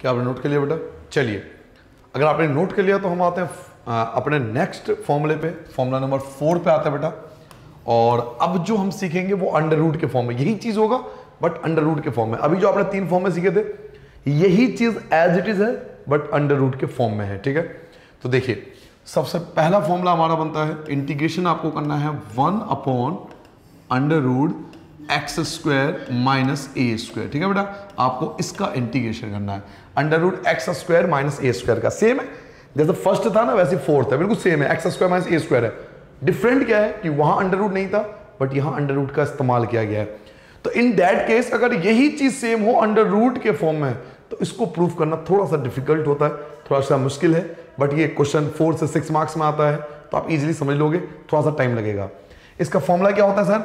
क्या आपने नोट कर लिया बेटा? चलिए, अगर आपने नोट कर लिया तो हम आते हैं अपने नेक्स्ट फॉर्मूले पे, फॉर्मूला नंबर 4 पे आते हैं बेटा। और अब जो हम सीखेंगे वो अंडर रूट के फॉर्म में, यही चीज होगा बट अंडर रूट के फॉर्म में। अभी जो आपने 3 फॉर्म में सीखे थे यही चीज एज इट इज है बट अंडर रूट के फॉर्म में है, ठीक है। तो देखिए, सबसे पहला फॉर्मूला हमारा बनता है, इंटीग्रेशन आपको करना है 1/√x² - a², ठीक है बेटा। आपको इसका इंटीग्रेशन करना है √x² - a² का। सेम है जैसे फर्स्ट था ना वैसे फोर्थ है, बिल्कुल सेम है, x² - a² है। डिफरेंट क्या है कि वहां अंडर रूट नहीं था बट यहां अंडर रूट का इस्तेमाल किया गया है। तो इन दैट केस अगर यही चीज सेम हो अंडर रूट के फॉर्म में तो इसको प्रूफ करना थोड़ा सा डिफिकल्ट होता है, थोड़ा सा मुश्किल है, बट ये क्वेश्चन 4 से 6 मार्क्स में आता है तो आप इजीली समझ लोगे, थोड़ा सा टाइम लगेगा। इसका फॉर्मूला क्या होता है सर?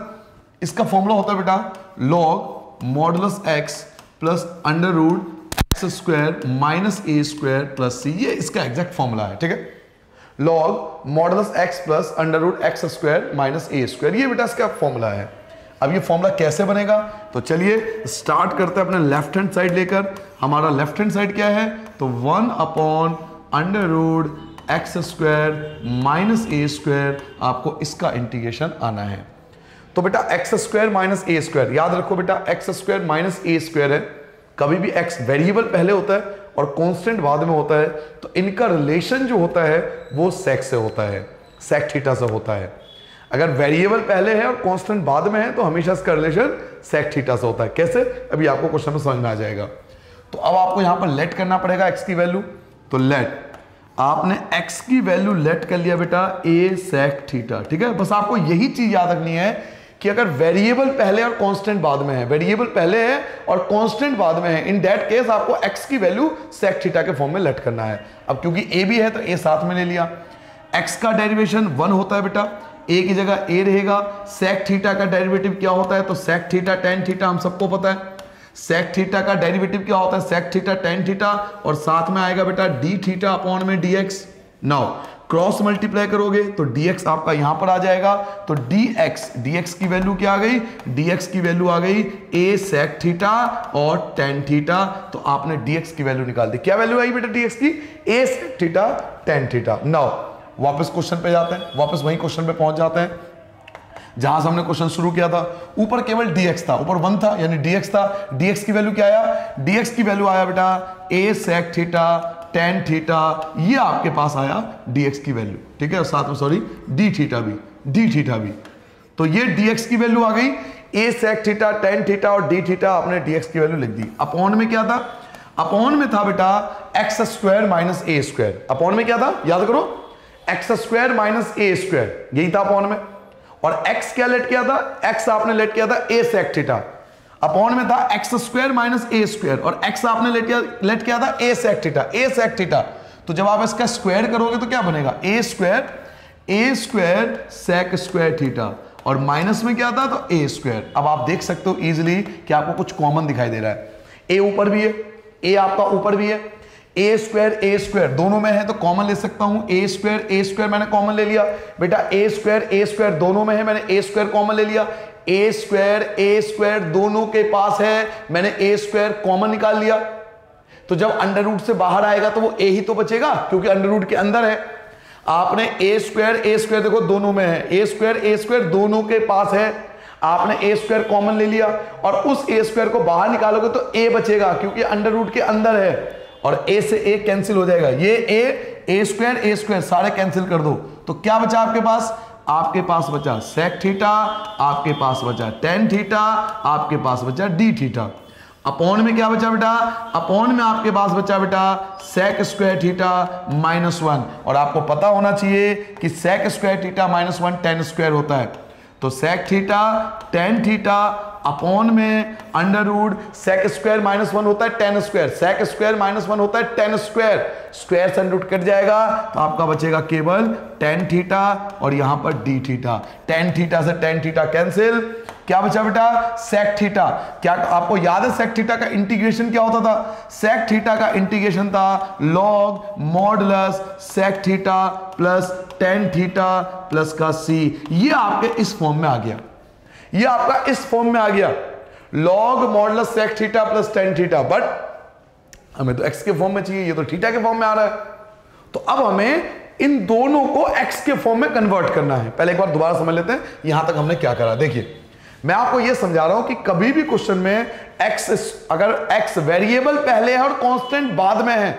इसका फॉर्मूला होता है बेटा log modulus x plus √x² - a² + c। ये इसका एग्जैक्ट फॉर्मूला है, ठीक है। log modulus x plus √x² - a², ये बेटा इसका फॉर्मूला है। अब ये फॉर्मूला कैसे बनेगा तो चलिए स्टार्ट करते हैं अपने लेफ्ट हैंड साइड लेकर। हमारा लेफ्ट हैंड साइड क्या है तो 1/√x² - a², आपको इसका इंटीग्रेशन आना है। तो बेटा x² - a², याद रखो बेटा x² - a² है। कभी भी x वेरिएबल पहले होता है और कांस्टेंट बाद में होता है तो इनका रिलेशन जो होता है वो सेक से होता है, सेक थीटा से होता है। अगर वेरिएबल पहले है और कांस्टेंट बाद में है तो हमेशा इसका रिलेशन सेक थीटा से होता है। कैसे? अभी आपको क्वेश्चन में समझ में आ जाएगा। तो अब आपको यहां पर लेट करना पड़ेगा x की वैल्यू। तो लेट, आपने x की वैल्यू लेट कर लिया बेटा a सेक थीटा, ठीक है। बस आपको यही चीज याद रखनी है कि अगर वेरिएबल पहले और कांस्टेंट बाद में है, वेरिएबल पहले है और कांस्टेंट बाद में है, इन दैट केस आपको x की वैल्यू सेक थीटा के फॉर्म में लेट करना है। अब क्योंकि a भी है तो a साथ में ले लिया। x का डेरिवेशन 1 होता है बेटा, a की जगह a रहेगा। सेक थीटा का डेरिवेटिव क्या होता है तो सेक थीटा टेन थीटा, हम सबको पता है। सेक थीटा का डेरिवेटिव क्या होता है सेक थीटा टेन थीटा, और साथ में आएगा बेटा डी थीटा अपॉन में dx। नाउ क्रॉस मल्टीप्लाई करोगे तो dx आपका यहां पर आ जाएगा। तो dx की वैल्यू क्या आ गई, dx की वैल्यू आ गई a सेक थीटा और टेन थीटा। तो आपने dx की वैल्यू निकाल दी। क्या वैल्यू आई बेटा dx की, a sec theta tan theta. Now वापस क्वेश्चन पे जाते हैं, वापस वही क्वेश्चन पे पहुंच जाते हैं जहां से हमने क्वेश्चन शुरू किया था। ऊपर केवल dx था, ऊपर 1 था यानी dx था। dx की वैल्यू क्या आया, dx की वैल्यू आया बेटा a sec theta tan theta, ये आपके पास आया dx की वैल्यू, ठीक है। और साथ में सॉरी d थीटा भी, तो ये dx की वैल्यू आ गई a sec theta tan theta और d थीटा, आपने dx की वैल्यू लिख दी। अपॉन में क्या था, अपॉन में था बेटा x² - a²। अपॉन में क्या था याद करो, x² - a², यही था अपॉन में। और x क्या लेट किया था, x आपने लेट किया था a सेक थीटा। अपॉन में था x² - a² और x आपने लेट किया था a सेक थीटा। तो जब आप इसका स्क्वायर करोगे तो क्या बनेगा, a² सेक स्क्वायर थीटा, और माइनस में क्या था तो a²। अब आप देख सकते हो इजीली कि आपको कुछ कॉमन दिखाई दे रहा है। a ऊपर भी है, a आपका ऊपर भी है, a² दोनों में है तो कॉमन ले सकता हूं। a² मैंने कॉमन ले लिया बेटा, a² दोनों में है, मैंने a² कॉमन ले लिया। a² दोनों के पास है, मैंने a² कॉमन निकाल लिया। तो जब अंडर रूट से बाहर आएगा तो वो a ही तो बचेगा क्योंकि अंडर रूट के अंदर है। आपने a² देखो दोनों में है, a² दोनों के पास है, आपने a² कॉमन ले लिया और उस a² को बाहर निकालोगे तो a बचेगा क्योंकि अंडर रूट के अंदर है, और a से a कैंसिल हो जाएगा। ये a² सारे कैंसिल कर दो तो क्या बचा आपके पास, आपके पास बचा सेक थीटा, आपके पास बचा टेन थीटा, आपके पास बचा डी थीटा। अपॉन में क्या बचा बेटा, अपॉन में आपके पास बचा बेटा सेक स्क्वायर थीटा -1, और आपको पता होना चाहिए कि sec square theta -1 tan square होता है। तो sec theta tan theta upon में अंडर रूट सेक स्क्वायर -1 होता है टेन स्क्वायर, सेक स्क्वायर -1 होता है टेन स्क्वायर, स्क्वायर से रूट कट जाएगा तो आपका बचेगा केवल टेन थीटा और यहां पर डी थीटा। टेन थीटा से टेन थीटा कैंसिल, क्या बचा बेटा सेक थीटा। क्या आपको याद है सेक थीटा का इंटीग्रेशन क्या होता था, सेक थीटा का इंटीग्रेशन था log modulus sec theta plus tan theta plus का सी। ये आपके इस फॉर्म में आ गया, ये आपका इस फॉर्म में आ गया log modulus sec theta plus tan theta. But हमें तो x के फॉर्म में चाहिए, ये तो थीटा के फॉर्म में आ रहा है। तो अब हमें इन दोनों को x के फॉर्म में कन्वर्ट करना है। पहले एक बार दोबारा समझ लेते हैं यहां तक हमने क्या करा। देखिए मैं आपको यह समझा रहा हूं कि कभी भी क्वेश्चन में अगर x वेरिएबल पहले है और कांस्टेंट बाद में है,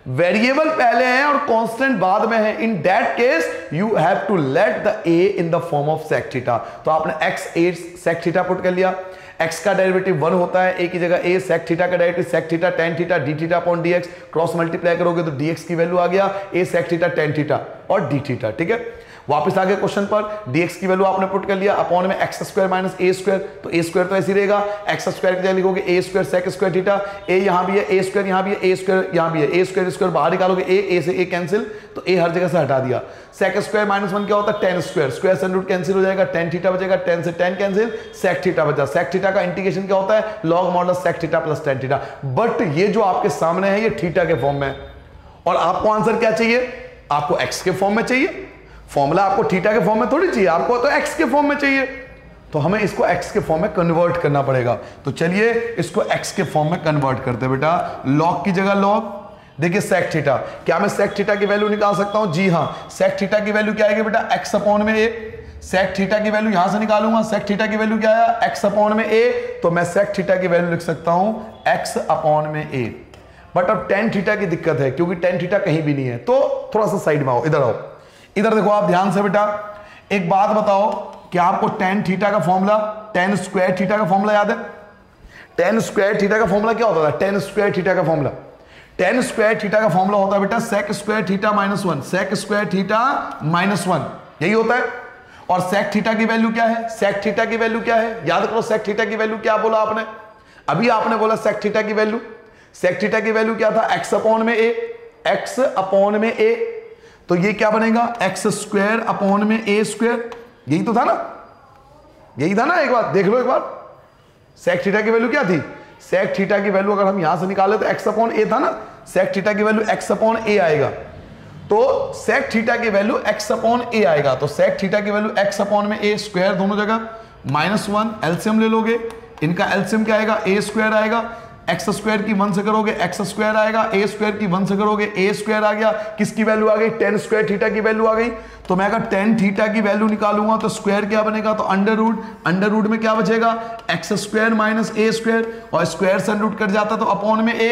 वेरिएबल पहले है और कांस्टेंट बाद में है, in that case you have to let the a in the form of sec theta. तो आपने x a sec theta put कर लिया, x का डेरिवेटिव 1 होता है, a की जगह a, sec थीटा का derivative sec theta tan theta d theta upon dx, cross multiply करोगे तो dx की वैल्यू आ गया a sec theta tan theta और d थीटा। ठीक है, वापस आ गए क्वेश्चन पर, dx की वैल्यू आपने पुट कर लिया अपॉन में x square minus a square, तो a स्क्वायर तो ऐसे ही रहेगा, x स्क्वायर की जगह लिखोगे a square sec square theta, a यहां भी है, a स्क्वायर यहां भी है, a स्क्वायर यहां भी है, a स्क्वायर स्क्वायर बाहर निकालोगे a से a कैंसिल, तो a हर जगह से हटा दिया। sec स्क्वायर माइनस 1 क्या होता है tan स्क्वायर, स्क्वायर से रूट कैंसिल हो जाएगा, tan थीटा बचेगा, tan से tan कैंसिल, sec थीटा बचा। sec थीटा का इंटीग्रेशन क्या होता है, log modulus sec theta plus tan theta. But ये जो आपके सामने है ये थीटा के फॉर्म में, और आपको आंसर क्या चाहिए, आपको x के फॉर्म में चाहिए। फॉर्मूला आपको थीटा के फॉर्म में थोड़ी चाहिए, आपको तो x के फॉर्म में चाहिए, तो हमें इसको x के फॉर्म में कन्वर्ट करना पड़ेगा। तो चलिए इसको x के फॉर्म में कन्वर्ट करते हैं बेटा। log की जगह log, देखिए sec थीटा, क्या मैं sec थीटा की वैल्यू निकाल सकता हूं, जी हां। sec थीटा की वैल्यू क्या आएगी बेटा, x अपॉन में a। sec थीटा की वैल्यू यहां से निकालूंगा, sec थीटा की वैल्यू क्या आया, x अपॉन में a, तो मैं sec थीटा की वैल्यू लिख सकता हूं x अपॉन में a। बट अब tan थीटा की दिक्कत है, क्योंकि tan थीटा कहीं भी नहीं है, तो थोड़ा सा साइड में आओ, इधर आओ, इधर देखो आप ध्यान से बेटा। एक बात बताओ, क्या आपको tan थीटा का फॉर्मूला, tan स्क्वायर थीटा का फॉर्मूला याद है? tan स्क्वायर थीटा का फॉर्मूला क्या होता था, tan स्क्वायर थीटा का फॉर्मूला, tan स्क्वायर थीटा का फॉर्मूला होता है बेटा sec square theta minus 1, sec square theta minus 1, यही होता है। और sec थीटा की वैल्यू क्या है, sec थीटा की वैल्यू क्या है, याद करो sec थीटा की वैल्यू क्या बोला आपने, अभी आपने बोला sec थीटा की वैल्यू, sec थीटा की वैल्यू क्या था, x अपॉन में a, x अपॉन में a, तो ये क्या बनेगा, एक्स स्क्वायर अपॉन में ए स्क्वायर, यही तो था ना, यही था ना। एक बार देख लो, एक बार sec थीटा की वैल्यू क्या थी, sec थीटा की वैल्यू अगर हम यहां से निकाले तो x अपॉन ए था ना, sec थीटा की वैल्यू x अपॉन ए आएगा, तो sec थीटा की वैल्यू x अपॉन ए आएगा, तो sec थीटा की वैल्यू x अपॉन में ए स्क्वायर दोनों जगह -1, एलसीएम ले लोगे, इनका एलसीएम क्या आएगा, ए स्क्वायर आएगा, एक्स स्क्वायर की 1 से करोगे एक्स स्क्वायर आएगा, ए स्क्वायर की 1 से करोगे ए स्क्वायर आ गया, किसकी वैल्यू आ गई, tan स्क्वायर थीटा की वैल्यू आ गई। तो मैं अगर tan थीटा की वैल्यू निकालूंगा तो स्क्वायर क्या बनेगा, तो अंडर रूट में क्या बचेगा, x square minus a square, और स्क्वायर से रूट कट जाता तो अपॉन में ए,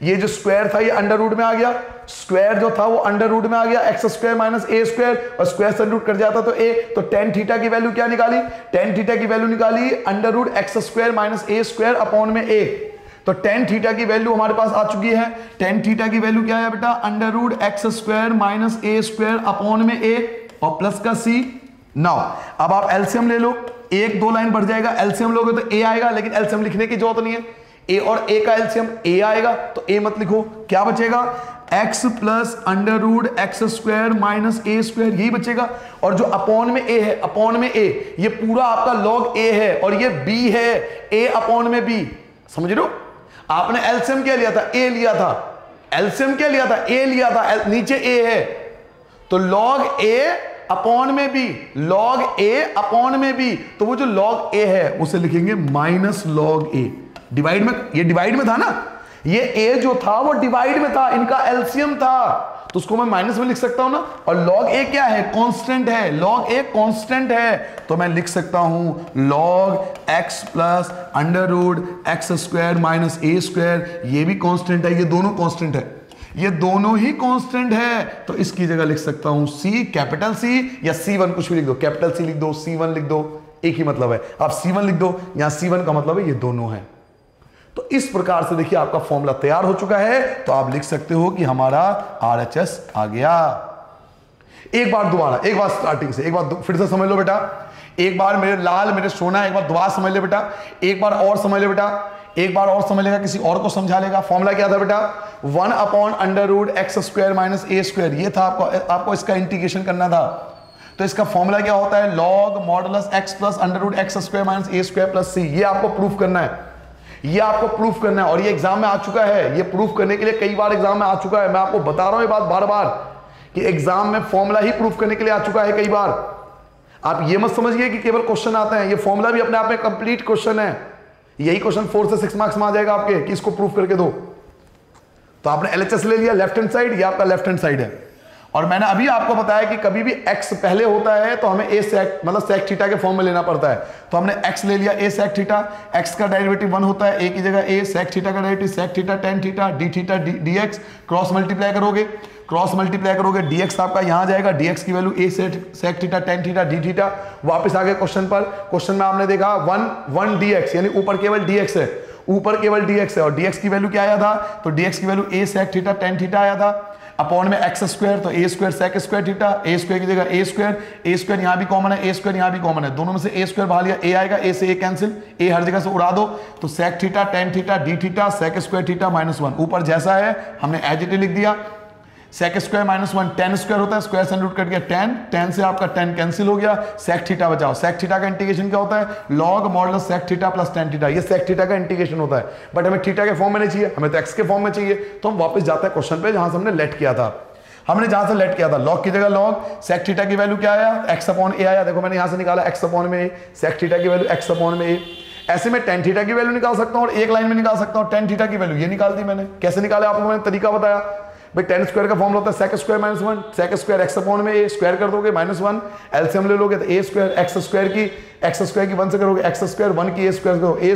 ये जो स्क्वायर था ये अंडर रूट में आ गया, स्क्वायर जो था वो अंडर रूट में आ गया, x square minus a square, और स्क्वायर से रूट कट जाता तो ए, तो tan थीटा की वैल्यू क्या निकाली, tan थीटा की वैल्यू निकाली under root x square minus a square upon में ए। तो tan थीटा की वैल्यू हमारे पास आ चुकी है, tan थीटा की वैल्यू क्या है बेटा, under root x square minus a square upon में a और प्लस का c। नाउ अब आप एलसीएम ले लो, एक दो लाइन बढ़ जाएगा, एलसीएम लोगे तो a आएगा, लेकिन एलसीएम लिखने की जरूरत नहीं है, a और a का एलसीएम a आएगा, तो a मत लिखो, क्या बचेगा, x plus under root x square minus a square, यही बचेगा। और जो अपॉन में a है, अपॉन में a, ये पूरा आपका log a है, और ये b है, a अपॉन में b, समझ रहे हो। आपने एलसीएम क्या लिया था, ए लिया था, एलसीएम क्या लिया था, ए लिया था, नीचे ए है, तो log a अपॉन में b, log a अपॉन में b, तो वो जो log a है उसे लिखेंगे माइनस log a, डिवाइड में, ये डिवाइड में था ना, ये a जो था वो डिवाइड में था, इनका एलसीएम था, तो उसको मैं माइनस में लिख सकता हूं ना। और log a क्या है, कांस्टेंट है, log a कांस्टेंट है, तो मैं लिख सकता हूं log x plus under root x square minus a square, ये भी कांस्टेंट है, ये दोनों कांस्टेंट है, ये दोनों ही कांस्टेंट है, तो इसकी जगह लिख सकता हूं c, कैपिटल C या C1, कुछ भी लिख दो, कैपिटल C लिख दो, C1 लिख दो, एक ही मतलब है, आप C1 लिख दो, यहां C1 का मतलब है ये दोनों है। तो इस प्रकार से देखिए आपका फॉर्मूला तैयार हो चुका है, तो आप लिख सकते हो कि हमारा RHS आ गया। एक बार दोबारा, एक बार स्टार्टिंग से, एक बार फिर से समझ लो बेटा, एक बार मेरे लाल मेरे सोना, एक बार दोबारा समझ ले बेटा, एक बार और समझ ले बेटा, एक बार और समझ लेगा, किसी और को समझा लेगा। फॉर्मूला क्या था बेटा, 1 upon under root x square minus a square, ये था आपको इसका इंटीग्रेशन करना था। तो इसका फॉर्मूला क्या होता है, log modulus x plus under root x square minus a square plus c, ये आपको प्रूफ करना है, ये आपको प्रूफ करना है, और ये एग्जाम में आ चुका है, ये प्रूफ करने के लिए कई बार एग्जाम में आ चुका है, मैं आपको बता रहा हूं ये बात बार बार कि एग्जाम में फॉर्मूला ही प्रूफ करने के लिए आ चुका है कई बार। आप ये मत समझिए कि केवल क्वेश्चन आते हैं, ये फॉर्मूला भी अपने आप में कंप्लीट क्वेश्चन है, यही क्वेश्चन 4 से 6 मार्क्स में आ जाएगा आपके कि इसको प्रूफ करके दो। तो आपने LHS ले लिया लेफ्ट हैंड साइड, ये आपका लेफ्ट हैंड साइड है। और मैंने अभी आपको बताया कि कभी भी x पहले होता है तो हमें a sec मतलब sec थीटा के फॉर्म में लेना पड़ता है। तो हमने x ले लिया a sec थीटा, x का डेरिवेटिव 1 होता है, a की जगह a, sec थीटा का derivative sec theta tan theta d theta dx, cross multiply करोगे dx आपका यहां जाएगा, dx की value a sec theta tan theta d theta. वापस आ गए क्वेश्चन पर, क्वेश्चन में आपने देखा 1 dx यानी ऊपर केवल dx है, ऊपर केवल dx है और dx की वैल्यू क्या आया था, तो dx की value a sec theta tan theta आया था, अपॉन में एक्स स्क्वायर, तो ए स्क्वायर सेक स्क्वायर थीटा, ए स्क्वायर की जगह ए स्क्वायर यहां भी कॉमन है, ए स्क्वायर यहां भी कॉमन है, दोनों में से ए स्क्वायर बाहर लिया, ए आएगा, ए से ए कैंसिल, ए हर जगह से उड़ा दो, तो sec theta tan theta D theta sec square theta -1, ऊपर जैसा है हमने एज इट इज लिख दिया। सेक स्क्वायर -1 tan स्क्वायर होता है, स्क्वायर से रूट कट गया tan से आपका tan कैंसिल हो गया, सेक थीटा बचाओ। सेक थीटा का इंटीग्रेशन क्या होता है, log modulus sec theta plus tan theta, ये सेक थीटा का इंटीग्रेशन होता है। बट हमें थीटा के फॉर्म में नहीं चाहिए, हमें तो एक्स के फॉर्म में चाहिए, तो हम वापस जाते हैं क्वेश्चन पे जहां से हमने लेट किया था। हमने जहां से लेट किया था लॉग की जगह लॉग, सेक थीटा की वैल्यू क्या आया, एक्स अपॉन ए आया, देखो मैंने यहां से निकाला एक्स अपॉन में ए, सेक थीटा की वैल्यू एक्स अपॉन में ए। ऐसे में tan थीटा की वैल्यू निकाल सकता हूं और एक लाइन में निकाल सकता हूं, tan थीटा की वैल्यू ये निकाल दी मैंने। कैसे निकाले आपको मैंने तरीका बताया भाई, tan स्क्वायर का फॉर्मूला होता है sec square -1, sec square X upon में ए, स्क्वायर कर दोगे -1, एलसीएम ले लोगे तो ए स्क्वायर एक्स स्क्वायर की 1 से करोगे एक्स स्क्वायर, 1 की ए स्क्वायर करो, ए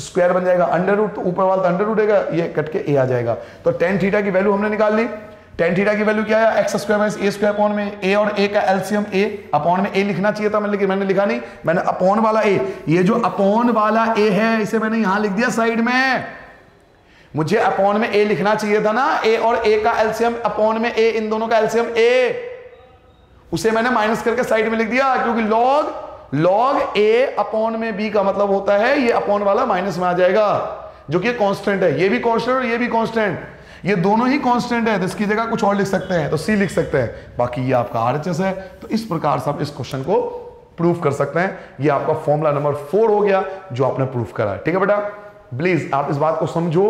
स्क्वायर बन जाएगा अंडर रूट, तो ऊपर वाला अंडर रूट है, ये कट के ए आ जाएगा। तो tan थीटा की वैल्यू हमने निकाल ली। tan थीटा की वैल्यू क्या है, x square minus a square upon में ए, और ए का एलसीएम ए, अपॉन में ए लिखना चाहिए था लेकिन मैंने लिखा नहीं, मैंने अपॉन वाला ए, ये जो अपॉन वाला ए है इसे मैंने यहां लिख दिया साइड में। मुझे अपॉन में ए लिखना चाहिए था ना, ए और ए का एलसीएम अपॉन में ए, इन दोनों का एलसीएम ए, उसे मैंने माइनस करके साइड में लिख दिया, क्योंकि लॉग ए अपॉन में बी का मतलब होता है ये अपॉन वाला माइनस में आ जाएगा, जो कि कांस्टेंट है, ये भी कांस्टेंट और ये भी कांस्टेंट, ये दोनों ही कांस्टेंट है, तो इसकी जगह कुछ और लिख सकते हैं, तो सी लिख सकते हैं, बाकी ये आपका आरएचएस है। तो इस प्रकार से आप इस क्वेश्चन को प्रूफ कर सकते हैं। ये आपका फॉर्मूला नंबर 4 हो गया जो आपने प्रूफ करा है। ठीक है बेटा, प्लीज आप इस बात को समझो।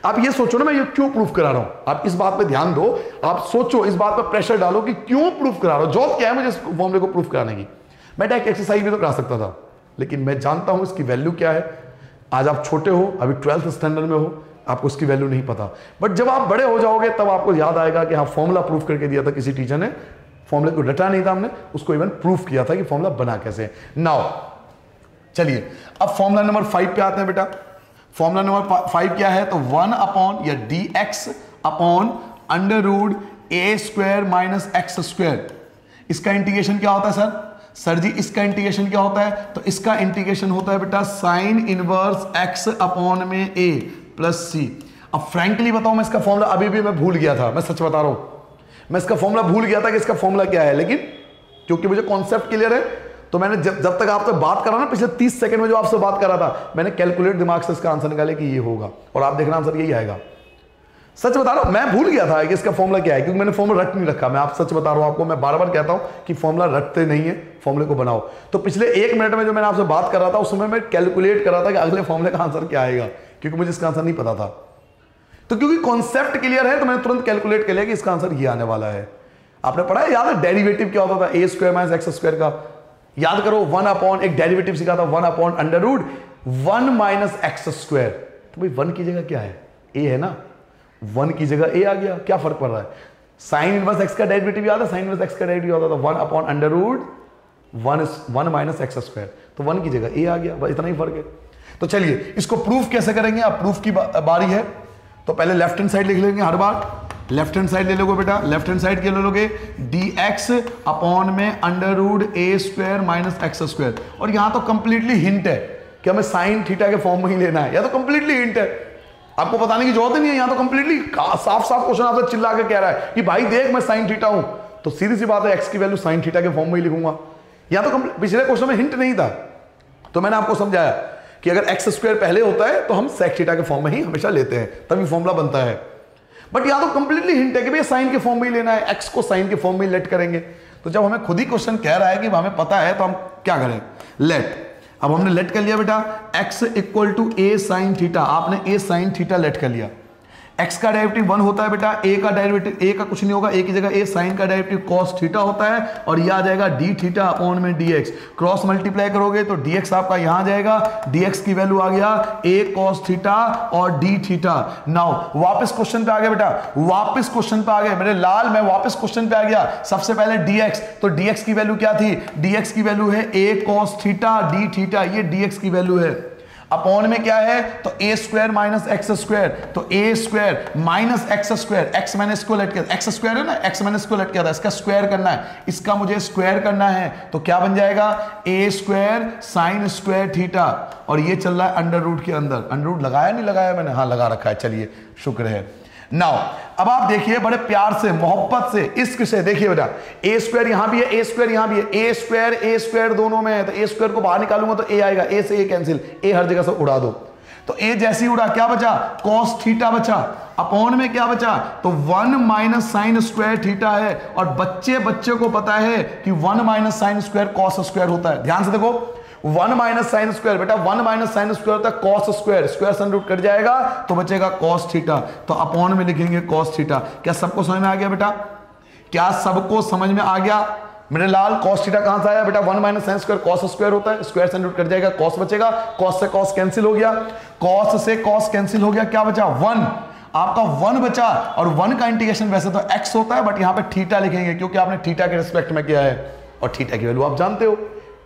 आप ये सोचो ना मैं ये क्यों प्रूफ करा रहा हूं, आप इस बात पे ध्यान दो, आप सोचो, इस बात पे प्रेशर डालो कि क्यों प्रूफ करा रहा हूं, जॉब क्या है मुझे इस फॉर्मूले को प्रूफ कराने की। बेटा एक एक्सरसाइज भी तो करा सकता था, लेकिन मैं जानता हूं इसकी वैल्यू क्या है। आज आप छोटे हो, अभी 12th स्टैंडर्ड में हो, आपको उसकी वैल्यू नहीं पता, बट जब आप बड़े हो जाओगे तब आपको याद आएगा कि हाँ फॉर्मूला प्रूफ करके दिया था किसी टीचर ने, फॉर्मूले को रटा नहीं था हमने, उसको इवन प्रूफ किया था कि फॉर्मूला बना कैसे। नाउ चलिए अब फॉर्मूला नंबर 5 पे आते हैं बेटा। फॉर्मूला नंबर 5 क्या है, तो 1 अपॉन या dx upon under root a square minus x square. इसका इंटीग्रेशन क्या होता है सर जी इसका इंटीग्रेशन क्या होता है, तो इसका इंटीग्रेशन होता है बेटा साइन इनवर्स x अपॉन में a प्लस सी। अब फ्रैंकली बताओ, मैं इसका फॉर्मूला अभी भी मैं भूल गया था, मैं सच बता रहा हूं, मैं इसका फॉर्मूला भूल गया था कि इसका फॉर्मूला क्या है, लेकिन क्योंकि मुझे कॉन्सेप्ट क्लियर है तो मैंने जब तक आपसे बात करा ना, पिछले 30 सेकंड में जो आपसे बात करा था, मैंने कैलकुलेट दिमाग से इसका आंसर निकाले कि ये होगा, और आप देखना आंसर यही आएगा। सच बता रहा हूं, मैं भूल गया था कि इसका फॉर्मूला क्या है, क्योंकि मैंने फॉर्मूला रट नहीं रखा। मैं आप सच बता रहा हूं आपको, मैं बार बार कहता हूं कि फॉर्मूला रटते नहीं है, फॉर्मूले को बनाओ। तो पिछले 1 मिनट में जो मैंने आपसे बात कर रहा था उस समय मैं कैलकुलेट कर रहा था कि अगले फॉर्मूले का आंसर क्या आएगा, क्योंकि मुझे इसका आंसर नहीं पता था। तो क्योंकि कॉन्सेप्ट क्लियर है तो मैंने तुरंत कैलकुलेट कर लिया कि इसका आंसर ये आने वाला है। आपने पढ़ा है, याद है डेरिवेटिव क्या होता था, ए स्क्वायर माइनस एक्स स्क्वायर का, याद करो 1 अपॉन, एक डेरिवेटिव सीखा था 1 upon under root 1 minus x square. तो भाई 1 की जगह क्या है, ए है ना, 1 की जगह ए आ गया, क्या फर्क पड़ रहा है। साइन इनवर्स एक्स का डेरिवेटिव याद है, साइन इनवर्स एक्स का डेरिवेटिव होता था 1 upon under root 1 minus x square, तो 1 की जगह ए आ गया, बस इतना ही फर्क है। तो चलिए इसको प्रूफ कैसे करेंगे, अब प्रूफ की बारी है। तो पहले लेफ्ट हैंड साइड लिख लेंगे, हर बार लेफ्ट हैंड साइड ले लोगे बेटा, लेफ्ट हैंड साइड क्या ले लोगे, dx अपॉन में under root a square minus x square. और यहां तो कंप्लीटली हिंट है कि हमें साइन थीटा के फॉर्म में ही लेना है, या तो कंप्लीटली हिंट है, आपको बताने की जरूरत नहीं है। यहां तो कंप्लीटली साफ साफ क्वेश्चन आपसे चिल्ला के कह रहा है कि भाई देख मैं साइन थीटा हूं, तो सीधी सी बात है एक्स की वैल्यू साइन थीटा के फॉर्म में ही लिखूंगा। या तो पिछले क्वेश्चन में हिंट नहीं था, तो मैंने आपको समझाया कि अगर एक्स स्क्वायर पहले होता है तो हम सेक थीटा के फॉर्म में ही हमेशा लेते हैं, तभी फॉर्मूला बनता है। बट या तो कंप्लीटली हिंट है कि भाई साइन के फॉर्म में ही लेना है, एक्स को साइन के फॉर्म में ही लेट करेंगे। तो जब हमें खुद ही क्वेश्चन कह रहा है कि हमें पता है तो हम क्या करें, लेट। अब हमने लेट कर लिया बेटा x equal to A sine theta, आपने ए साइन थीटा लेट कर लिया। x का डेरिवेटिव 1 होता है बेटा, a का डेरिवेटिव a का कुछ नहीं होगा, a की जगह a sin का डेरिवेटिव cos थीटा होता है और ये आ जाएगा d थीटा अपॉन में dx। क्रॉस मल्टीप्लाई करोगे तो dx आपका यहां आ जाएगा, dx की वैल्यू आ गया a cos थीटा और d थीटा। नाउ वापस क्वेश्चन पे आ गया बेटा, वापस क्वेश्चन पे आ गए मेरे लाल, मैं वापस क्वेश्चन पे आ गया। सबसे पहले dx, तो dx की वैल्यू क्या थी, dx की वैल्यू है a cos theta d theta, ये dx की वैल्यू है। अपॉन में क्या है, तो a square minus x square, तो a square minus x square, x मैंने इसको लेट किया, एक्स स्क्वायर है ना, x मैंने इसको लेट किया था, इसका स्क्वायर करना है, इसका मुझे स्क्वायर करना है, तो क्या बन जाएगा a square sine square theta, और ये चल रहा है अंडर रूट के अंदर। अंडर रूट लगाया नहीं लगाया मैंने, हाँ लगा रखा है, चलिए शुक्र है। नाउ अब आप देखिए बड़े प्यार से, मोहब्बत से, इश्क से देखिए बेटा, ए स्क्वायर यहां भी है, ए स्क्वायर यहां भी है, ए स्क्वायर दोनों में है, तो ए स्क्वायर को बाहर निकालूंगा तो ए आएगा, ए से ए कैंसिल, ए हर जगह से उड़ा दो, तो ए जैसे ही उड़ा क्या बचा, cos थीटा बचा। अपॉन में क्या बचा, तो 1 माइनस साइन स्क्वायर थीटा है, और बच्चे को पता है कि 1 minus sine square cos square होता है। ध्यान से देखो, 1 माइनस साइन स्क्वायर बेटा, 1 माइनस साइन स्क्वायर होता है cos स्क्वायर, स्क्वायर सन रूट कट जाएगा तो बचेगा cos थीटा, तो अपॉन में लिखेंगे cos थीटा। क्या सबको समझ में आ गया बेटा, क्या सबको समझ में आ गया मेरे लाल। cos थीटा कहां से आया बेटा, 1 minus sine square cos square होता है, स्क्वायर सन रूट कट जाएगा, cos बचेगा, cos से cos कैंसिल हो गया, cos से cos कैंसिल हो गया, क्या बचा 1, आपका 1 बचा, और 1 का इंटीग्रेशन वैसे तो x होता है, बट यहां पे थीटा लिखेंगे क्योंकि आपने थीटा के रिस्पेक्ट में किया है, और थीटा की वैल्यू आप जानते हो,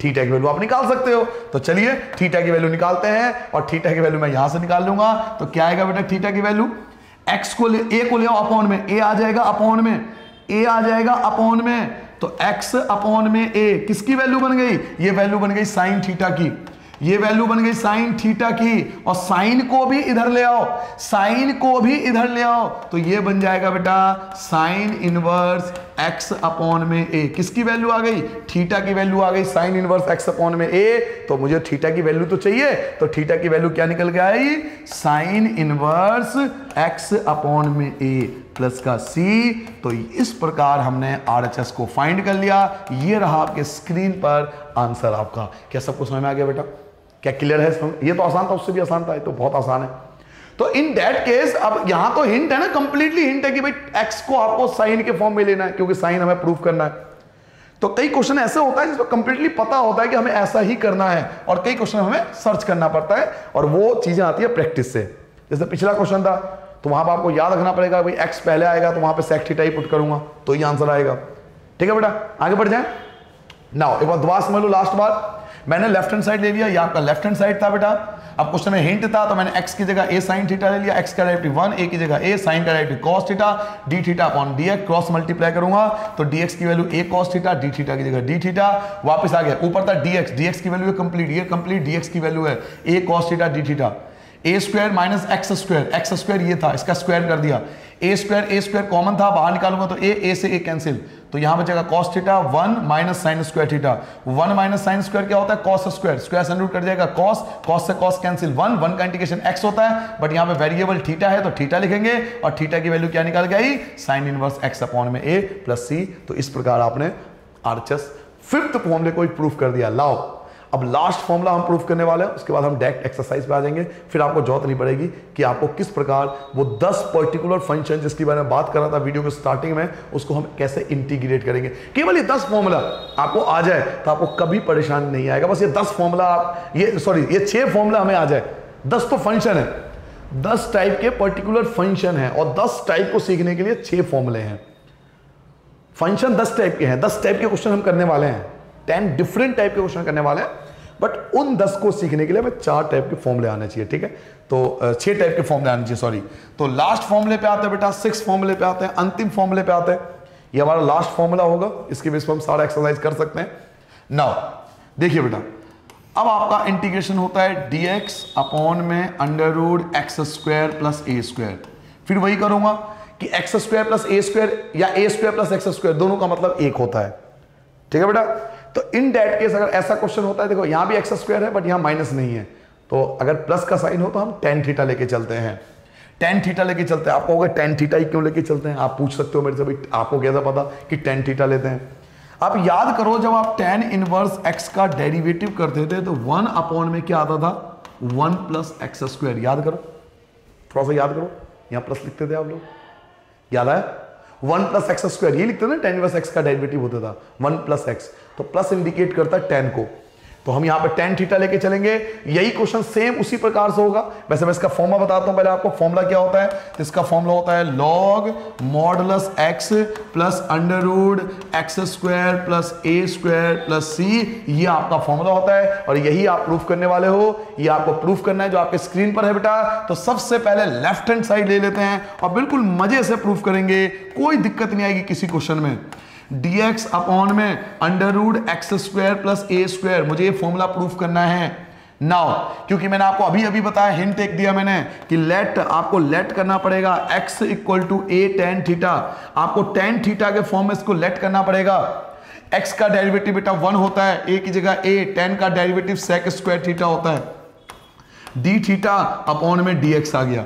थीटा की वैल्यू आप निकाल सकते हो। तो चलिए थीटा की वैल्यू निकालते हैं, और थीटा की वैल्यू मैं यहां से निकाल लूंगा, तो क्या आएगा बेटा थीटा की वैल्यू, x को ले, a को ले आओ अपॉन में, a आ जाएगा अपॉन में, a आ जाएगा अपॉन में, तो x अपॉन में a किसकी वैल्यू बन गई, ये वैल्यू बन गई साइन थीटा की, ये वैल्यू बन गई साइन थीटा की, और साइन को भी इधर ले आओ, साइन को भी इधर ले आओ, तो ये बन जाएगा बेटा साइन इनवर्स x अपॉन में a, किसकी वैल्यू आ गई, थीटा की वैल्यू आ गई, साइन इनवर्स x अपॉन में a, तो मुझे थीटा की वैल्यू तो चाहिए, तो थीटा की वैल्यू क्या निकल के आई, साइन इनवर्स x अपॉन में a प्लस का c। तो इस प्रकार हमने RHS को फाइंड कर लिया। ये रहा आपके स्क्रीन पर आंसर आपका। क्या सबको समझ में आ गया बेटा, क्या क्लियर है? ये तो आसान था, उससे भी आसान था, ये तो बहुत आसान है। तो इन दैट केस अब यहां तो हिंट है ना, कंप्लीटली हिंट है कि भाई x को आपको साइन के फॉर्म में लेना है, क्योंकि साइन हमें प्रूव करना है। तो कई क्वेश्चन ऐसे होता है जिसमें कंप्लीटली पता होता है कि हमें ऐसा ही करना है, और कई क्वेश्चन हमें सर्च करना पड़ता है, और वो चीजें आती है प्रैक्टिस से। जैसे पिछला क्वेश्चन था, तो वहां पर आपको याद रखना पड़ेगा भाई x पहले आएगा तो वहां पे sec थीटा ही पुट करूंगा तो ही आंसर आएगा। ठीक है बेटा, आगे बढ़ जाए। नाउ एक बार दोबारा समझ लो, लास्ट बार मैंने लेफ्ट हैंड साइड ले लिया, ये आपका लेफ्ट हैंड साइड था बेटा। अब क्वेश्चन में हिंट था, तो मैंने x की जगह a sin थीटा ले लिया, x का डेरिवेटिव 1, a की जगह a sin का derivative cos theta, d theta upon dx, cross multiply करूंगा तो dx की value a cos theta, d theta की जगह d थीटा, वापस आ गया, ऊपर था dx, dx की वैल्यू है कंप्लीट, ये कंप्लीट dx की वैल्यू है a cos theta d theta, A square minus x square ये था, इसका स्क्वायर कर दिया, ए स्क्वायर कॉमन था, बाहर निकालूंगा तो ए से ए कैंसिल, तो यहां बचेगा cos theta 1 minus sine square theta, 1 minus sine square क्या होता है cos स्क्वायर, स्क्वायर सन रूट कर जाएगा cos से cos कैंसिल, 1 का इंटीग्रेशन x होता है, बट यहां पे वेरिएबल थीटा है तो थीटा लिखेंगे, और थीटा की वैल्यू क्या निकाल के आई, साइन इनवर्स x अपॉन में a प्लस c। तो इस प्रकार आपने RHS फिफ्थ फॉर्मूले को प्रूफ कर दिया। लाओ अब लास्ट फॉर्मूला हम प्रूफ करने वाले हैं, उसके बाद हम डायरेक्ट एक्सरसाइज पे आ जाएंगे। फिर आपको जरूरत नहीं पड़ेगी कि आपको किस प्रकार वो 10 पर्टिकुलर फंक्शन जिसकी बारे में बात कर रहा था वीडियो के स्टार्टिंग में, उसको हम कैसे इंटीग्रेट करेंगे। केवल ये 10 फॉर्मूला आपको आ जाए तो आपको कभी परेशानी नहीं आएगा। बस ये 10 फॉर्मूला, ये 6 फॉर्मूला हमें आ जाए। 10 तो फंक्शन है, 10 टाइप के पर्टिकुलर फंक्शन है, और 10 टाइप को सीखने के लिए 6 फॉर्मूले हैं। फंक्शन 10 टाइप के हैं, 10 टाइप के क्वेश्चन हम करने वाले हैं, 10 डिफरेंट टाइप के क्वेश्चन करने वाले हैं, बट उन 10 को सीखने के लिए हमें 4 टाइप के फॉर्मूले आने चाहिए। ठीक है, तो 6 टाइप के फॉर्मूले आने चाहिए, सॉरी। तो लास्ट फॉर्मूले पे आते हैं बेटा, 6 फॉर्मूले पे आते हैं, अंतिम फॉर्मूले पे आते हैं। ये हमारा लास्ट फॉर्मूला होगा, इसके बेस पर हम सारा एक्सरसाइज कर सकते हैं। नाउ देखिए बेटा, अब आपका इंटीग्रेशन होता है dx अपॉन में under root x square plus a square. फिर वही करूंगा कि x square plus a square या a square plus x square, दोनों का मतलब एक होता है। ठीक है बेटा, तो इन दैट केस अगर ऐसा क्वेश्चन होता है, देखो यहां भी एक्स स्क्वायर है बट यहां माइनस नहीं है, तो अगर प्लस का साइन हो तो हम tan थीटा लेके चलते हैं, tan थीटा लेके चलते हैं। आप कहोगे tan थीटा ही क्यों लेके चलते हैं, आप पूछ सकते हो मेरे से, भाई आपको कैसा पता कि tan थीटा लेते हैं। आप याद करो, जब आप tan इनवर्स x का डेरिवेटिव करते थे तो 1 अपॉन में क्या आता था, 1 प्लस एक्स स्क्वायर। याद करो, थोड़ा सा याद करो, यहां प्लस लिखते थे आप लोग, याद है? 1 प्लस एक्स स्क्वायर, ये लिखते थे ना, tan इनवर्स एक्स का डेरिवेटिव होता था 1 प्लस एक्स, तो प्लस इंडिकेट करता है tan को, तो हम यहां पे tan थीटा लेके चलेंगे। यही क्वेश्चन सेम उसी प्रकार से होगा। वैसे मैं इसका फॉर्मूला बताता हूं पहले आपको। फॉर्मूला क्या होता है? तो इसका फॉर्मूला होता है log modulus x plus under root x square plus a square plus c, ये आपका फॉर्मूला होता है और यही आप प्रूफ करने वाले हो। ये आपको प्रूफ करना है जो आपके स्क्रीन पर है बेटा। तो सबसे पहले लेफ्ट हैंड साइड ले लेते हैं और बिल्कुल मजे से प्रूफ करेंगे, कोई दिक्कत नहीं आएगी किसी क्वेश्चन में। dx अपॉन में under root x square plus a square, मुझे ये फॉर्मूला प्रूफ करना है। नाउ क्योंकि मैंने आपको अभी अभी बताया, हिंट एक दिया मैंने कि लेट, आपको लेट करना पड़ेगा x equal to A tan theta, आपको टेन थीटा के फॉर्म में इसको लेट करना पड़ेगा। x का डेरिवेटिव बेटा 1 होता है, a की जगह a, टेन का डेरिवेटिव सेक स्क्वायर थीटा होता है, d थीटा अपॉन में dx आ गया।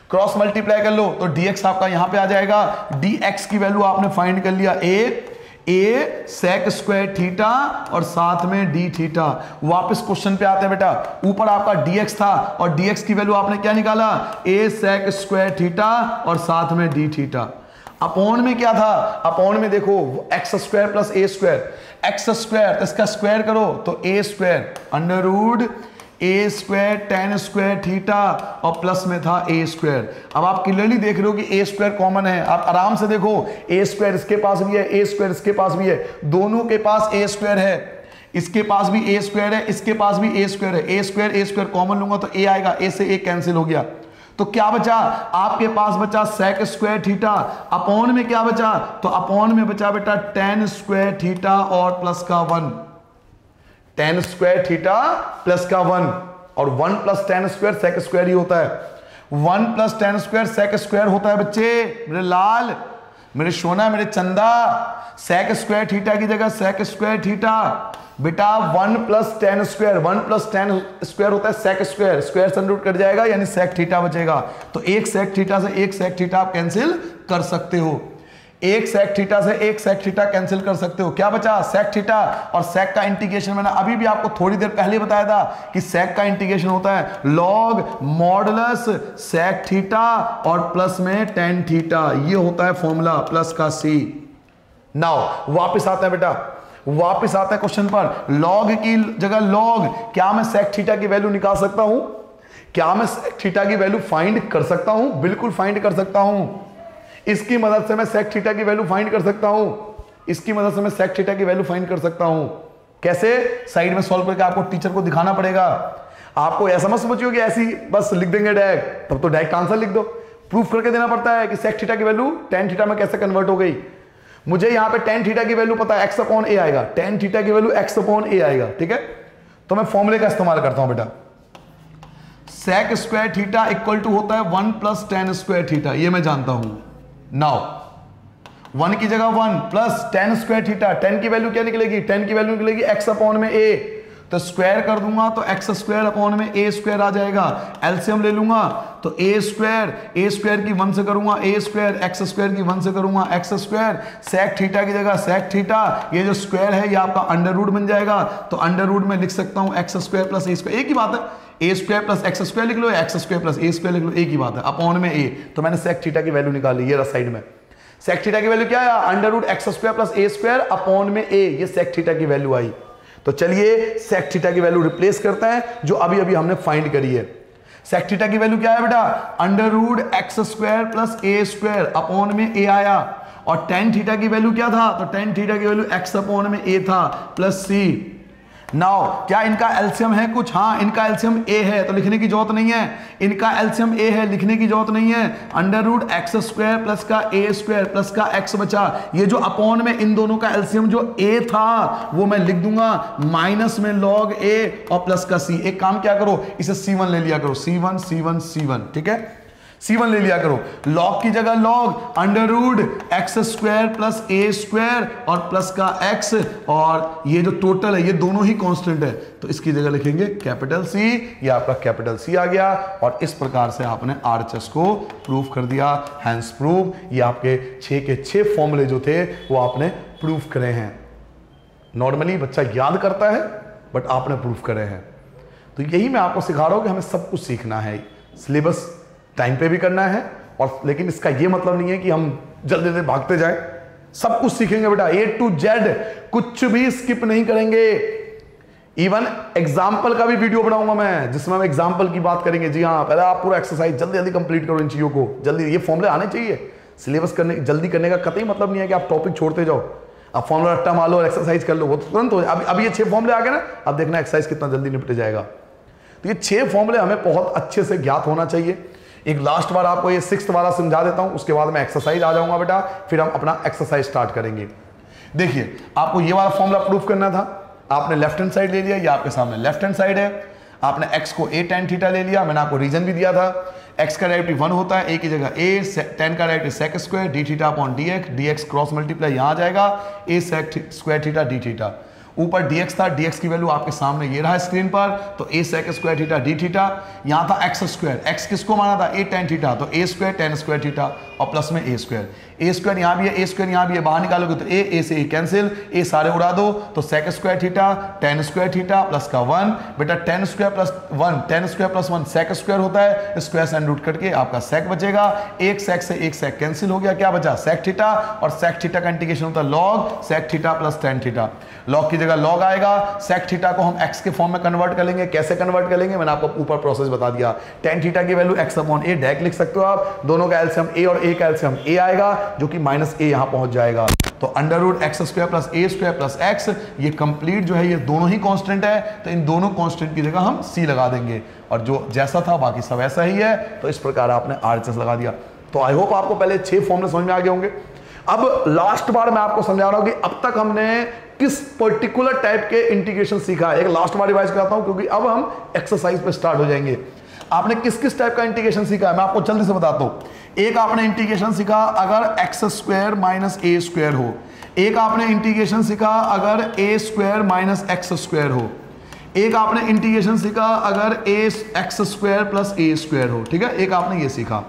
क्रॉस मल्टीप्लाई कर लो तो dx आपका यहां पे आ जाएगा। dx की वैल्यू आपने फाइंड कर लिया a सेक स्क्वायर थीटा और साथ में d थीटा। वापस क्वेश्चन पे आते हैं बेटा। ऊपर आपका dx था और dx की वैल्यू आपने क्या निकाला? a सेक स्क्वायर थीटा और साथ में d थीटा। अपॉन में क्या था? अपॉन में देखो x square plus a square, x square तो इसका स्क्वायर करो तो ए square under root a square ten square theta और प्लस में था ए स्क्वायर। अब आप क्लियरली देख रहे हो कि ए स्क्वायर कॉमन है, आप आराम से देखो, ए स्क्वायर इसके पास भी है, ए स्क्वायर इसके पास भी है, दोनों के पास ए स्क्वायर है, इसके पास भी ए स्क्वायर है, इसके पास भी ए स्क्वायर है। ए स्क्वायर कॉमन लूंगा तो ए आएगा, ए से ए कैंसिल हो गया, तो क्या बचा? आपके पास बचा सेक स्क्वायर थीटा। अपॉन में क्या बचा? तो अपॉन में बचा बेटा टेन स्क्वायर थीटा और प्लस का 1, टेन स्क्वायर थीटा प्लस का 1, और 1 plus tan square sec square ही होता है। 1 plus tan square sec square होता है बच्चे, मेरे लाल, मेरे सोना, मेरे चंदा। सेक स्क्वायर थीटा की जगह सेक स्क्वायर थीटा बेटा 1 plus tan square, 1 plus tan square होता है सेक स्क्वायर, स्क्वायर से रूट कट जाएगा यानी सेक थीटा बचेगा। तो एक सेक थीटा से एक सेक थीटा आप कैंसिल कर सकते हो, एक सेक थीटा से एक सेक थीटा कैंसिल कर सकते हो। क्या बचा? Sec theta. और सेक का इंटीग्रेशन मैंने अभी भी आपको थोड़ी देर पहले बताया था कि सेक का इंटीग्रेशन होता है लॉग मॉडुलस सेक थीटा और प्लस में टेन थीटा, ये होता है फॉर्मूला प्लस का सी। नाउ वापस आता है बेटा, वापस आता है क्वेश्चन पर। लॉग की जगह लॉग, क्या मैं सेक थीटा की वैल्यू निकाल सकता हूं? क्या मैं सेक थीटा की वैल्यू फाइंड कर सकता हूं? बिल्कुल फाइंड कर सकता हूं। इसकी मदद से मैं सेक थीटा की वैल्यू फाइंड कर सकता हूं, इसकी मदद से मैं सेक थीटा की वैल्यू फाइंड कर सकता हूं। कैसे? साइड में सॉल्व करके आपको टीचर को दिखाना पड़ेगा। आपको ऐसा मत समझिए कि ऐसी बस लिख देंगे डायरेक्ट, तब तो डायरेक्ट आंसर लिख दो। प्रूफ करके देना पड़ता है कि सेक थीटा की वैल्यू टेन थीटा में कैसे कन्वर्ट हो गई। मुझे यहां पे टेन थीटा की वैल्यू पता है, एक्स अपॉन ए आएगा, टेन थीटा की वैल्यू एक्स अपॉन ए आएगा, ठीक है। तो मैं फॉर्मूले का इस्तेमाल करता हूं बेटा। Sec square theta equal to होता है 1 प्लस टेन स्क्वायर थीटा, ये मैं जानता हूं। नाउ 1 की जगह 1 plus tan square theta, ten की वैल्यू क्या निकलेगी? टेन की वैल्यू निकलेगी एक्स अपॉन में ए, तो स्क्वायर कर दूंगा तो एक्स स्क्वायर अपॉन में ए स्क्वायर आ जाएगा। एलसीएम ले लूंगा तो ए स्क्वायर की 1 से करूंगा ए स्क्वायर, एक्स स्क्वायर की 1 से करूंगा एक्स स्क्वायर, सेक थीटा की जगह सेक थीटा, ये जो स्क्वायर है ये आपका अंडर रूट बन जाएगा, तो अंडर रूट में लिख सकता हूं x square plus a square, एक ही बात है। ए स्क्वायर प्लस एक्स स्क्वायर लिख लो, x square plus a square लिख लो, एक ही बात है। अपॉन में ए, तो मैंने सेक थीटा की वैल्यू निकाली, ये रहा साइड में। सेक थीटा की वैल्यू क्या है? Under root x square plus a square upon में ए, ये सेक थीटा की वैल्यू आई। तो चलिए सेक थीटा की वैल्यू रिप्लेस करते हैं जो अभी अभी हमने फाइंड करी है। सेक थीटा की वैल्यू क्या है बेटा? Under root x square plus a square upon में ए आया, और टेन थीटा की वैल्यू क्या था? तो टेन थीटा की वैल्यू एक्स अपॉन में ए था प्लस सी। नाउ क्या इनका एलसीएम है कुछ? हाँ, इनका एलसीएम ए है, तो लिखने की जरूरत नहीं है। इनका एलसीएम ए है, लिखने की जरूरत नहीं है। Under root x square plus का ए स्क्वायर प्लस का एक्स बचा, ये जो अपॉन में इन दोनों का एलसीएम जो ए था वो मैं लिख दूंगा माइनस में लॉग ए और प्लस का सी। एक काम क्या करो, इसे C1 ले लिया करो, C1, ठीक है, C1 ले लिया करो। लॉग की जगह log under root x square plus a square और प्लस का एक्स, और ये जो टोटल है ये दोनों ही कांस्टेंट है, तो इसकी जगह लिखेंगे कैपिटल सी, ये आपका कैपिटल सी आ गया। और इस प्रकार से आपने आरएचएस को प्रूफ कर दिया, हैंस प्रूफ। ये आपके 6 के 6 फॉर्मूले जो थे वो आपने प्रूफ करे हैं। नॉर्मली बच्चा याद करता है, बट आपने प्रूफ करे हैं। तो यही मैं आपको सिखा रहा हूं कि हमें सब कुछ सीखना है, सिलेबस टाइम पे भी करना है और लेकिन इसका ये मतलब नहीं है कि हम जल्दी जल्दी भागते जाएं, सब कुछ सीखेंगे बेटा, A to Z, कुछ भी स्किप नहीं करेंगे। इवन एग्जाम्पल का भी वीडियो बनाऊंगा मैं, जिसमें हम एग्जाम्पल की बात करेंगे। जी हाँ, पहले आप पूरा एक्सरसाइज जल्दी जल्दी कंप्लीट करो इन चीजों को, जल्दी ये फॉर्मूले आने चाहिए। सिलेबस करने जल्दी करने का कतई मतलब नहीं है कि आप टॉपिक छोड़ते जाओ, अब फॉर्मूला रट्टा मार लो और एक्सरसाइज कर लो, वो तो तुरंत हो जाए। अब ये 6 फॉर्मूले आ गए ना, अब देखना एक्सरसाइज कितना जल्दी निपट जाएगा। तो ये 6 फॉर्मूले हमें बहुत अच्छे से ज्ञात होना चाहिए। एक लास्ट बार आपको ये 6th वाला समझा देता हूं, उसके बाद मैं एक्सरसाइज आ जाऊंगा बेटा, फिर हम अपना एक्सरसाइज स्टार्ट करेंगे। देखिए, आपको ये वाला फॉर्मूला प्रूफ करना था। आपने लेफ्ट हैंड साइड ले लिया, ये आपके सामने लेफ्ट हैंड साइड है। आपने x को a tan थीटा ले लिया, मैंने आपको रीजन भी दिया था। x का डेरिवेटिव 1 होता है, a की जगह a, tan का derivative sec square d theta upon dx cross multiply यहाँ आ जाएगा a sec square theta d theta. ऊपर dx था, dx की वैल्यू आपके सामने ये रहा स्क्रीन पर, तो a sec square theta d theta. यहाँ था x स्क्वायर, x किसको माना था, a tan थीटा, तो a square tan square theta और प्लस में a स्क्वायर यहाँ भी है, a स्क्वायर यहाँ भी है, बाहर निकालोगे तो a से a कैंसिल, a सारे उड़ा दो, तो sec square theta tan square theta plus का 1, बेटा tan square plus 1 sec square होता है, स्क्वायर से रूट करके आपका sec बचेगा, एक sec से एक sec कैंसिल हो गया, क्या बचा sec थीटा, और sec थीटा का इंटीग्रेशन होता है log sec theta plus tan theta. log की जगह log आएगा, sec थीटा को हम x के फॉर्म में कन्वर्ट कर लेंगे। कैसे कन्वर्ट कर लेंगे, मैंने आपको ऊपर प्रोसेस बता दिया। tan थीटा की value x upon a direct लिख सकते हो आप, दोनों का एलसीएम a और a का एलसीएम a आएगा, जो कि माइनस a यहां पहुंच जाएगा। तो under root x square plus a square plus x, ये कंप्लीट जो है ये दोनों ही कांस्टेंट है, तो इन दोनों कांस्टेंट की जगह हम c लगा देंगे, और जो जैसा था बाकी सब ऐसा ही है। तो इस प्रकार आपने RHS लगा दिया। तो आई होप आपको पहले 6 फॉर्मूले समझ में आ गए होंगे। अब लास्ट बार मैं आपको समझा रहा हूं कि अब तक हमने किस पर्टिकुलर टाइप के इंटीग्रेशन सीखा है। एक लास्ट बार रिवाइज कराता हूं, क्योंकि अब हम एक्सरसाइज पे स्टार्ट हो जाएंगे। आपने किस किस टाइप का इंटीग्रेशन सीखा है, मैं आपको जल्दी से बताता हूं। एक आपने इंटीग्रेशन सीखा अगर x square minus a square हो। एक आपने इंटीग्रेशन सीखा अगर ए स्क्वायर माइनस एक्स स्क्वायर हो। एक आपने इंटीग्रेशन सीखा अगर ए x square plus a square हो। ठीक है, एक आपने ये सीखा।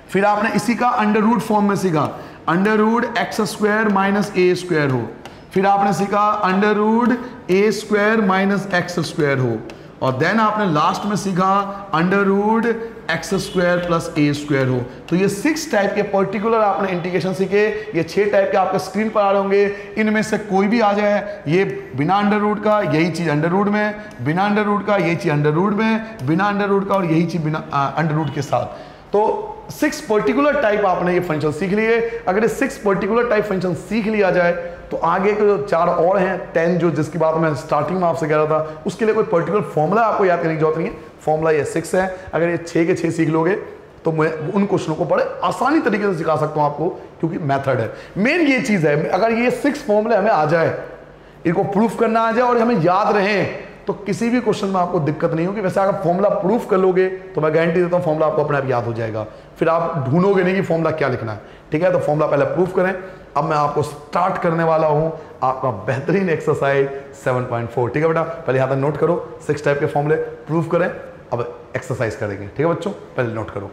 फिर आपने इसी का अंडर रूट फॉर्म में सीखा, under root x square minus a square हो। फिर आपने सीखा under root a square minus x square हो। और देन आपने लास्ट में सीखा under root x square plus a square हो। तो ये 6 टाइप के पर्टिकुलर आपने इंटीग्रेशन सीखे। ये 6 टाइप के आपके स्क्रीन पर आ रहे होंगे। इनमें से कोई भी आ जाए, ये बिना अंडर रूट का यही चीज अंडर रूट में, बिना अंडर रूट का यही चीज अंडर रूट में, बिना अंडर रूट का और यही चीज बिना अंडर रूट के साथ। तो 6 पर्टिकुलर टाइप आपने ये फंक्शन सीख लिए। अगर ये 6 पर्टिकुलर टाइप फंक्शन सीख लिया जाए तो आगे के जो 4 और हैं 10, जो जिसकी बात मैं स्टार्टिंग में आपसे कह रहा था, उसके लिए कोई पर्टिकुलर फॉर्मूला आपको याद करने की जरूरत नहीं है। फॉर्मूला ये 6 है। अगर ये 6 के 6 सीख लोगे तो मैं उन क्वेश्चनों को बड़े आसानी तरीके से सिखा सकता हूं आपको, क्योंकि मेथड है। मेन ये चीज है, अगर ये 6 फॉर्मूले हमें आ जाए, इनको प्रूफ करना आ जाए और हमें याद रहे, तो किसी भी क्वेश्चन में आपको दिक्कत नहीं होगी। वैसे अगर फॉर्मूला प्रूफ कर लोगे तो मैं गारंटी देता हूं फॉर्मूला आपको अपने आप याद हो जाएगा। फिर आप ढूंढोगे नहीं कि फॉर्मूला क्या लिखना है। ठीक है, तो फॉर्मूला पहले प्रूफ करें। अब मैं आपको स्टार्ट करने वाला हूं आपका बेहतरीन एक्सरसाइज 7.4। ठीक है बेटा, पहले यहाँ तक नोट करो, 6 टाइप के फॉर्मूले प्रूफ करें। अब एक्सरसाइज करेंगे। ठीक है बच्चों, पहले नोट करो।